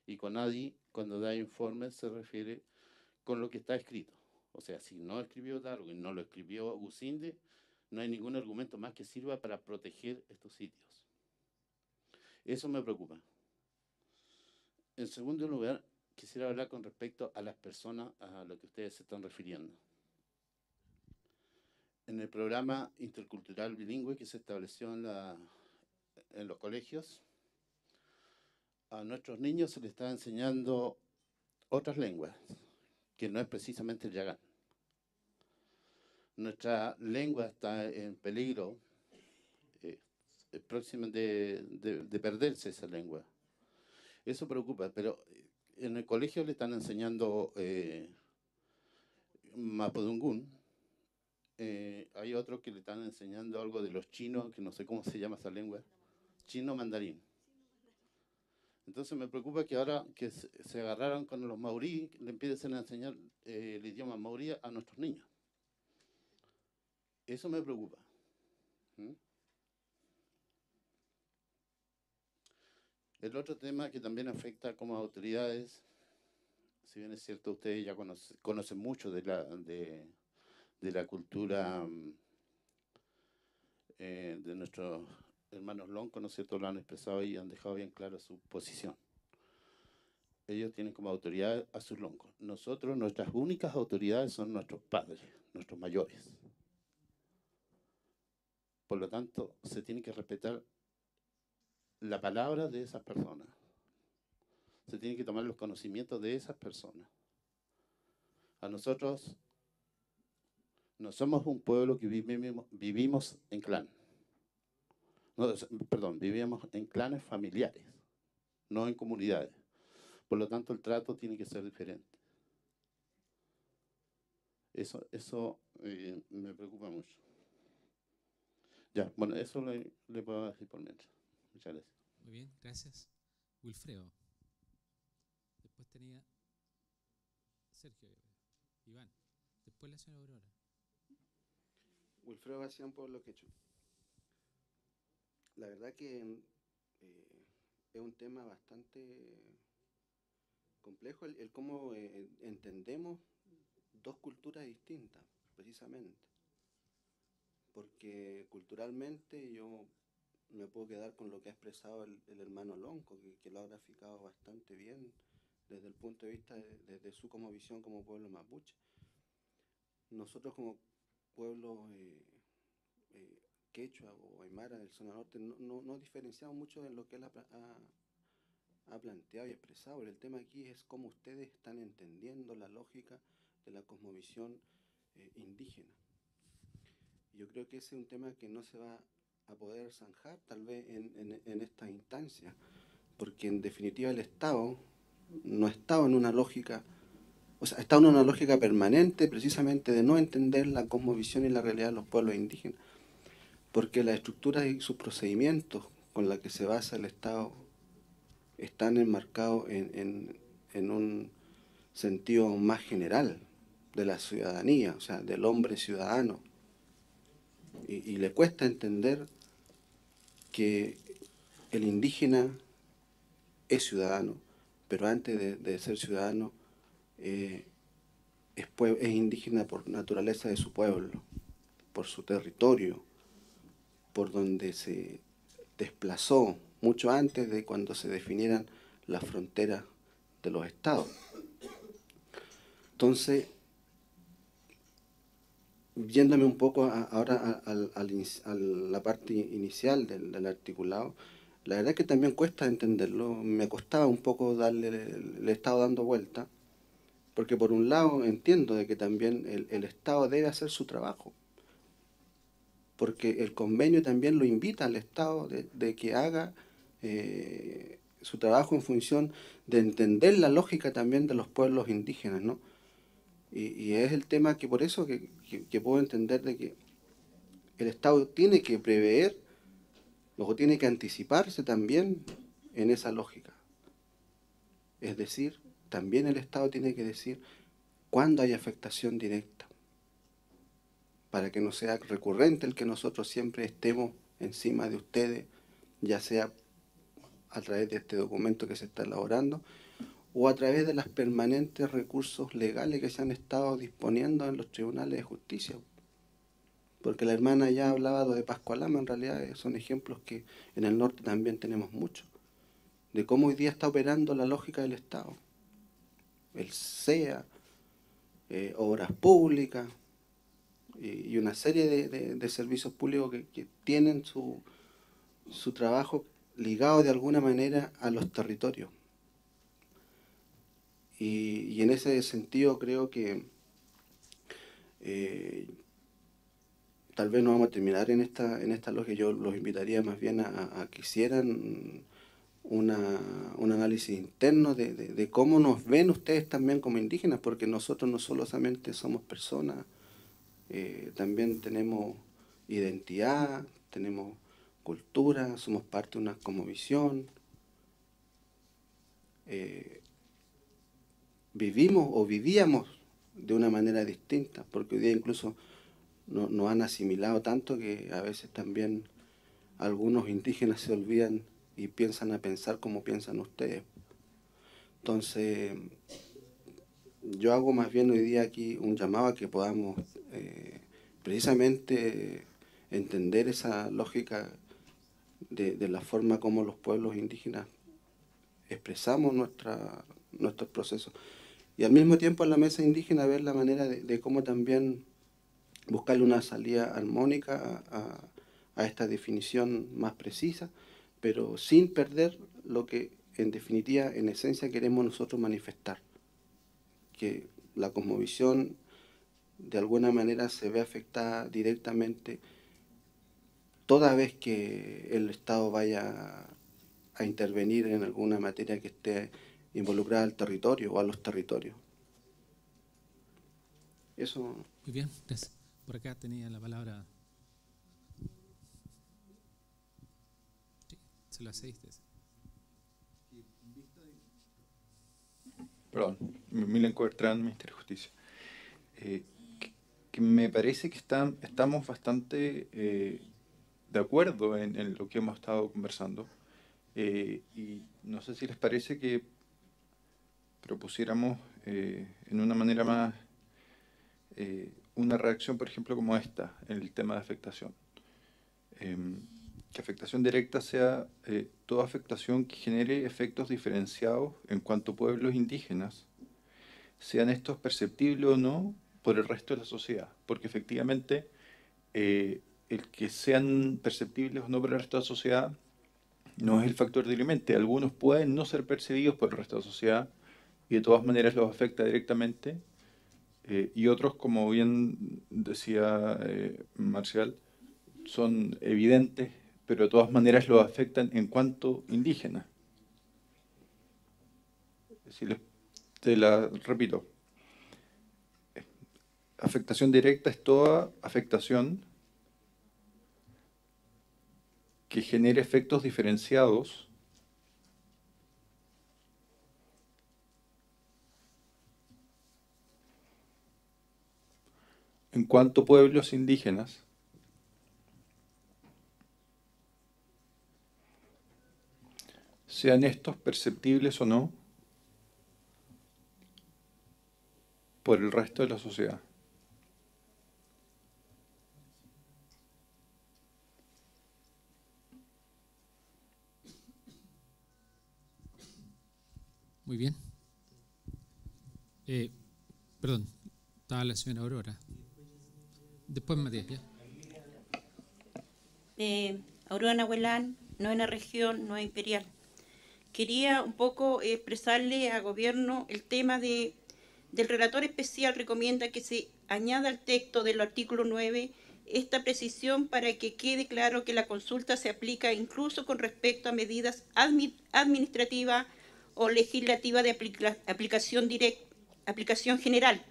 Y CONADI, cuando da informes, se refiere con lo que está escrito. O sea, si no escribió Darwin, no lo escribió Gusinde, no hay ningún argumento más que sirva para proteger estos sitios. Eso me preocupa. En segundo lugar, quisiera hablar con respecto a las personas a lo que ustedes se están refiriendo. En el programa intercultural bilingüe que se estableció en los colegios, a nuestros niños se les está enseñando otras lenguas, que no es precisamente el yagán. Nuestra lengua está en peligro, eh, próxima de perderse esa lengua. Eso preocupa, pero en el colegio le están enseñando Mapudungún. Hay otros que le están enseñando algo de los chinos, que no sé cómo se llama esa lengua, chino mandarín. Entonces me preocupa que ahora que se agarraron con los maurí, le empiecen a enseñar el idioma maurí a nuestros niños. Eso me preocupa. ¿Mm? El otro tema que también afecta como autoridades, si bien es cierto, ustedes ya conocen mucho de la cultura de nuestros hermanos loncos, ¿no es cierto? Lo han expresado y han dejado bien claro su posición. Ellos tienen como autoridad a sus loncos. Nosotros, nuestras únicas autoridades son nuestros padres, nuestros mayores. Por lo tanto, se tiene que respetar la palabra de esas personas. Se tiene que tomar los conocimientos de esas personas. A nosotros no somos un pueblo que vivimos en clan. No, perdón, vivimos en clanes familiares, no en comunidades. Por lo tanto, el trato tiene que ser diferente. Eso me preocupa mucho. Ya, bueno, eso le puedo decir por mientras. Muchas gracias. Muy bien, gracias. Wilfredo. Después tenía Sergio. Iván. Después la señora Aurora. Wilfredo García, un pueblo quechua. La verdad que es un tema bastante complejo el cómo entendemos dos culturas distintas, precisamente. Porque culturalmente yo me puedo quedar con lo que ha expresado el hermano Lonco, que lo ha graficado bastante bien desde el punto de vista de su como visión como pueblo mapuche. Nosotros como pueblo eh, quechua o aymara del zona norte no diferenciamos mucho en lo que él ha planteado y expresado. El tema aquí es cómo ustedes están entendiendo la lógica de la cosmovisión indígena. Yo creo que ese es un tema que no se va a poder zanjar tal vez en esta instancia, porque en definitiva el Estado no ha estado en una lógica, o sea, está en una lógica permanente precisamente de no entender la cosmovisión y la realidad de los pueblos indígenas, porque la estructura y sus procedimientos con la que se basa el Estado están enmarcados en un sentido más general de la ciudadanía, o sea, del hombre ciudadano. Y le cuesta entender que el indígena es ciudadano, pero antes de ser ciudadano eh, es indígena por naturaleza de su pueblo, por su territorio, por donde se desplazó mucho antes de cuando se definieran las fronteras de los estados. Entonces, yéndome un poco ahora a la parte inicial del articulado, la verdad es que también cuesta entenderlo, me costaba un poco le he estado dando vuelta, porque por un lado entiendo de que también el Estado debe hacer su trabajo, porque el convenio también lo invita al Estado de que haga su trabajo en función de entender la lógica también de los pueblos indígenas, ¿no? Y es el tema que por eso que puedo entender de que el Estado tiene que prever, luego tiene que anticiparse también en esa lógica. Es decir, también el Estado tiene que decir cuándo hay afectación directa, para que no sea recurrente el que nosotros siempre estemos encima de ustedes, ya sea a través de este documento que se está elaborando, o a través de los permanentes recursos legales que se han estado disponiendo en los tribunales de justicia. Porque la hermana ya hablaba de Pascualama, en realidad son ejemplos que en el norte también tenemos muchos, de cómo hoy día está operando la lógica del Estado. El SEA, obras públicas y una serie de servicios públicos que tienen su trabajo ligado de alguna manera a los territorios. Y en ese sentido creo que tal vez no vamos a terminar en esta lógica. Yo los invitaría más bien a que hicieran un análisis interno de cómo nos ven ustedes también como indígenas, porque nosotros no solamente somos personas, también tenemos identidad, tenemos cultura, somos parte de una cosmovisión, vivimos o vivíamos de una manera distinta, porque hoy día incluso nos han asimilado tanto que a veces también algunos indígenas se olvidan y piensan a pensar como piensan ustedes. Entonces, yo hago más bien hoy día aquí un llamado a que podamos precisamente entender esa lógica de la forma como los pueblos indígenas expresamos nuestros procesos. Y al mismo tiempo en la mesa indígena ver la manera de cómo también buscarle una salida armónica a esta definición más precisa, pero sin perder lo que en definitiva, en esencia, queremos nosotros manifestar. Que la cosmovisión de alguna manera se ve afectada directamente toda vez que el Estado vaya a intervenir en alguna materia que esté involucrada al territorio o a los territorios. Eso. Muy bien, gracias. Por acá tenía la palabra. Sí, se lo hacéis. Perdón, Milen Cobertrán, Ministerio de Justicia. Que me parece que estamos bastante de acuerdo en lo que hemos estado conversando. Y no sé si les parece que propusiéramos en una manera más una reacción, por ejemplo, como esta, en el tema de afectación. Que afectación directa sea toda afectación que genere efectos diferenciados en cuanto a pueblos indígenas, sean estos perceptibles o no por el resto de la sociedad. Porque efectivamente el que sean perceptibles o no por el resto de la sociedad no es el factor dirimente. Algunos pueden no ser percibidos por el resto de la sociedad y de todas maneras los afecta directamente. Y otros, como bien decía Marcial, son evidentes, pero de todas maneras los afectan en cuanto indígenas. Si te la repito. Afectación directa es toda afectación que genere efectos diferenciados en cuanto a pueblos indígenas sean estos perceptibles o no por el resto de la sociedad. Muy bien. Perdón, estaba la señora Aurora. Después Matías, ¿ya? Aurora Nahuelán, Novena Región, Nueva Imperial. Quería un poco expresarle al gobierno el tema del relator especial. Recomienda que se añada al texto del artículo 9 esta precisión para que quede claro que la consulta se aplica incluso con respecto a medidas administrativas o legislativas de aplicación general.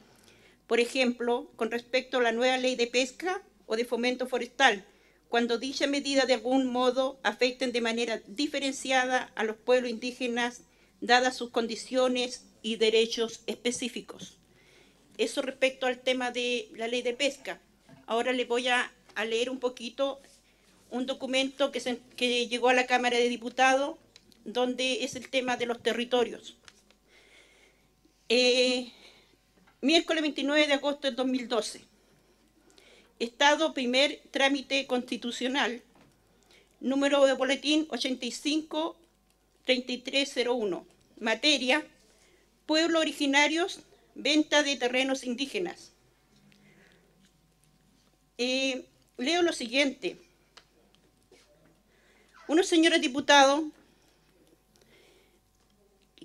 Por ejemplo, con respecto a la nueva ley de pesca o de fomento forestal, cuando dicha medida de algún modo afecten de manera diferenciada a los pueblos indígenas, dadas sus condiciones y derechos específicos. Eso respecto al tema de la ley de pesca. Ahora les voy a leer un poquito un documento que llegó a la Cámara de Diputados donde es el tema de los territorios. Miércoles 29 de agosto del 2012. Estado, primer trámite constitucional, número de boletín 85-3301. Materia, pueblos originarios, venta de terrenos indígenas. Leo lo siguiente. Unos señores diputados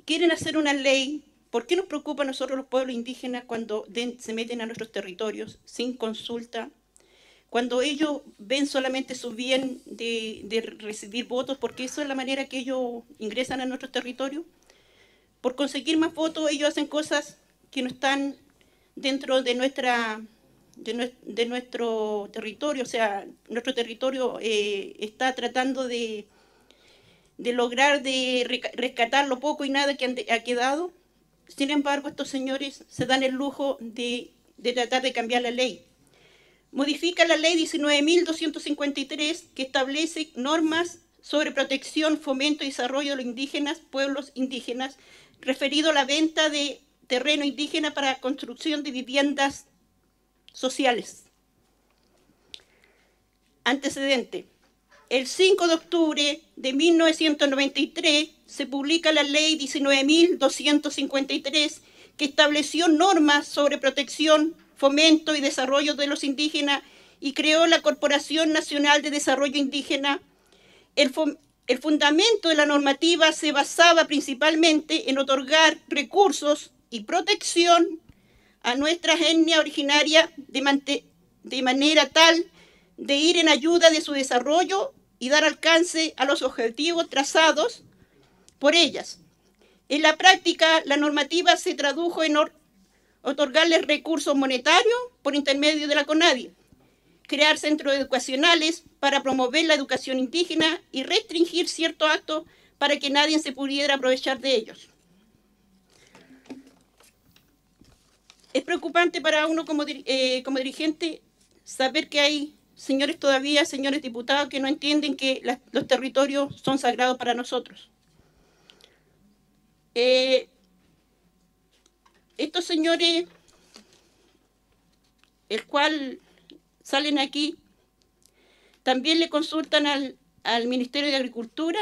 quieren hacer una ley. ¿Por qué nos preocupa a nosotros los pueblos indígenas cuando se meten a nuestros territorios sin consulta? Cuando ellos ven solamente su bien de recibir votos, porque eso es la manera que ellos ingresan a nuestros territorios. Por conseguir más votos, ellos hacen cosas que no están dentro de nuestro territorio. O sea, nuestro territorio está tratando de lograr rescatar lo poco y nada que ha quedado. Sin embargo, estos señores se dan el lujo de tratar de cambiar la ley. Modifica la ley 19.253 que establece normas sobre protección, fomento y desarrollo de los indígenas, pueblos indígenas, referido a la venta de terreno indígena para construcción de viviendas sociales. Antecedente. El 5 de octubre de 1993 se publica la ley 19.253 que estableció normas sobre protección, fomento y desarrollo de los indígenas y creó la Corporación Nacional de Desarrollo Indígena. El fundamento de la normativa se basaba principalmente en otorgar recursos y protección a nuestra etnia originaria de manera tal de ir en ayuda de su desarrollo y dar alcance a los objetivos trazados por ellas. En la práctica, la normativa se tradujo en otorgarles recursos monetarios por intermedio de la CONADI, crear centros educacionales para promover la educación indígena y restringir ciertos actos para que nadie se pudiera aprovechar de ellos. Es preocupante para uno como dirigente saber que hay señores diputados, que no entienden que los territorios son sagrados para nosotros. Estos señores, el cual salen aquí, también le consultan al Ministerio de Agricultura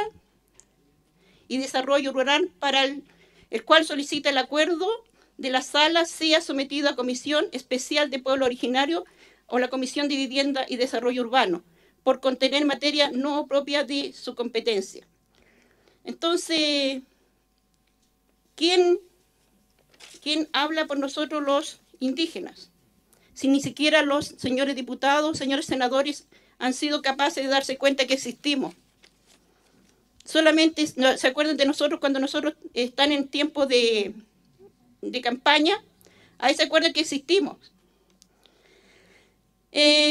y Desarrollo Rural, para el cual solicita el acuerdo de la sala sea sometido a Comisión Especial de Pueblo Originario o la Comisión de Vivienda y Desarrollo Urbano, por contener materia no propia de su competencia. Entonces, ¿quién habla por nosotros los indígenas? Si ni siquiera los señores diputados, señores senadores han sido capaces de darse cuenta que existimos. Solamente se acuerdan de nosotros cuando nosotros están en tiempo de campaña, ahí se acuerdan que existimos.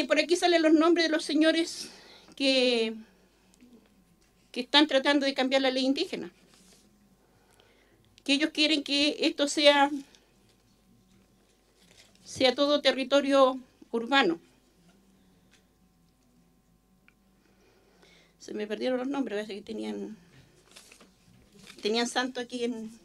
Por aquí salen los nombres de los señores que están tratando de cambiar la ley indígena. Que ellos quieren que esto sea todo territorio urbano. Se me perdieron los nombres, parece que tenían santo aquí en...